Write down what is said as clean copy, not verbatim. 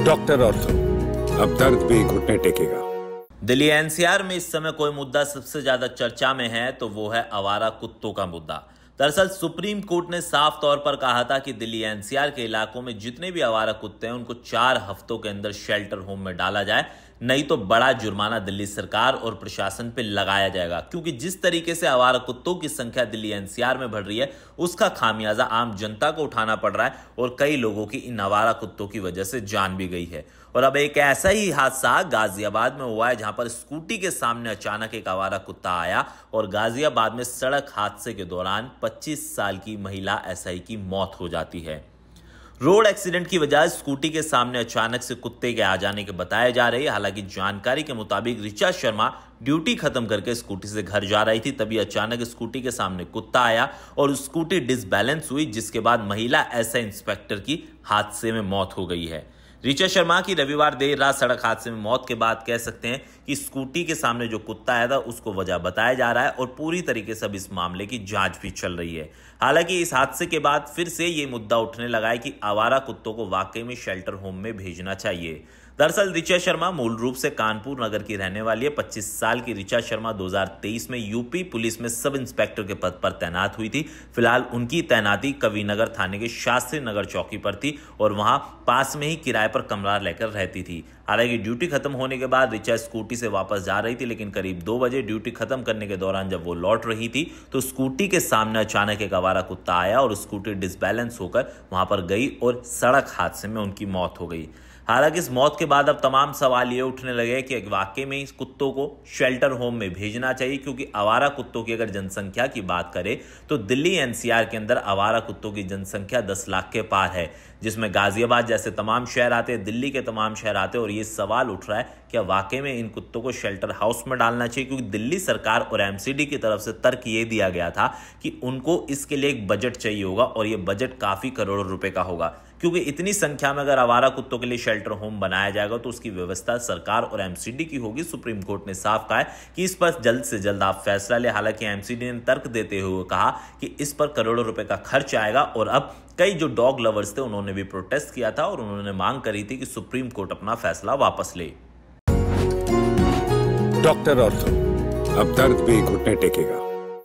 Doctor ortho, अब दर्द भी घुटने टेकेगा। दिल्ली एनसीआर में इस समय कोई मुद्दा सबसे ज्यादा चर्चा में है तो वो है आवारा कुत्तों का मुद्दा। दरअसल सुप्रीम कोर्ट ने साफ तौर पर कहा था कि दिल्ली एनसीआर के इलाकों में जितने भी आवारा कुत्ते हैं उनको 4 हफ्तों के अंदर शेल्टर होम में डाला जाए, नहीं तो बड़ा जुर्माना दिल्ली सरकार और प्रशासन पे लगाया जाएगा। क्योंकि जिस तरीके से आवारा कुत्तों की संख्या दिल्ली एनसीआर में बढ़ रही है उसका खामियाजा आम जनता को उठाना पड़ रहा है और कई लोगों की इन आवारा कुत्तों की वजह से जान भी गई है। और अब एक ऐसा ही हादसा गाजियाबाद में हुआ है जहां पर स्कूटी के सामने अचानक एक आवारा कुत्ता आया और गाजियाबाद में सड़क हादसे के दौरान 25 साल की महिला एसआई की मौत हो जाती है। रोड एक्सीडेंट की वजह स्कूटी के सामने अचानक से कुत्ते के आ जाने के बताए जा रहे हैं। हालांकि जानकारी के मुताबिक ऋचा शर्मा ड्यूटी खत्म करके स्कूटी से घर जा रही थी, तभी अचानक स्कूटी के सामने कुत्ता आया और स्कूटी डिसबैलेंस हुई, जिसके बाद महिला एसआई इंस्पेक्टर की हादसे में मौत हो गई है। ऋचा शर्मा की रविवार देर रात सड़क हादसे में मौत के बाद कह सकते हैं कि स्कूटी के सामने जो कुत्ता आया था उसको वजह बताया जा रहा है और पूरी तरीके से अब इस मामले की जांच भी चल रही है। हालांकि इस हादसे के बाद फिर से ये मुद्दा उठने लगा है कि आवारा कुत्तों को वाकई में शेल्टर होम में भेजना चाहिए। दरअसल ऋचा शर्मा मूल रूप से कानपुर नगर की रहने वाली है। 25 साल की ऋचा शर्मा 2023 में यूपी पुलिस में सब इंस्पेक्टर के पद पर तैनात हुई थी। फिलहाल उनकी तैनाती कविनगर थाने के शास्त्री नगर चौकी पर थी और वहां पास में ही किराए पर कमरा लेकर रहती थी। हालांकि ड्यूटी खत्म होने के बाद ऋचा स्कूटी से वापस जा रही थी, लेकिन करीब 2 बजे ड्यूटी खत्म करने के दौरान जब वो लौट रही थी तो स्कूटी के सामने अचानक एक आवारा कुत्ता आया और स्कूटी डिसबैलेंस होकर वहां पर गई और सड़क हादसे में उनकी मौत हो गई। हालांकि इस मौत के बाद अब तमाम सवाल ये उठने लगे कि वाकई में इस कुत्तों को शेल्टर होम में भेजना चाहिए, क्योंकि आवारा कुत्तों की अगर जनसंख्या की बात करें तो दिल्ली एनसीआर के अंदर आवारा कुत्तों की जनसंख्या 10 लाख के पार है, जिसमें गाजियाबाद जैसे तमाम शहर आते हैं, दिल्ली के तमाम शहर आते हैं। और ये सवाल उठ रहा है कि वाकई में इन कुत्तों को शेल्टर हाउस में डालना चाहिए, क्योंकि दिल्ली सरकार और एमसीडी की तरफ से तर्क ये दिया गया था कि उनको इसके लिए एक बजट चाहिए होगा और ये बजट काफी करोड़ों रुपए का होगा, क्योंकि इतनी संख्या में अगर आवारा कुत्तों के लिए शेल्टर होम बनाया जाएगा तो उसकी व्यवस्था सरकार और एमसीडी की होगी। सुप्रीम कोर्ट ने साफ कहा है कि इस पर जल्द से जल्द आप फैसला ले। हालांकि एमसीडी ने तर्क देते हुए कहा कि इस पर करोड़ों रुपए का खर्च आएगा और अब कई जो डॉग लवर्स थे उन्होंने भी प्रोटेस्ट किया था और उन्होंने मांग करी थी कि सुप्रीम कोर्ट अपना फैसला वापस ले। डॉक्टर ऑर्थो, अब दर्द भी घुटने टेकेगा।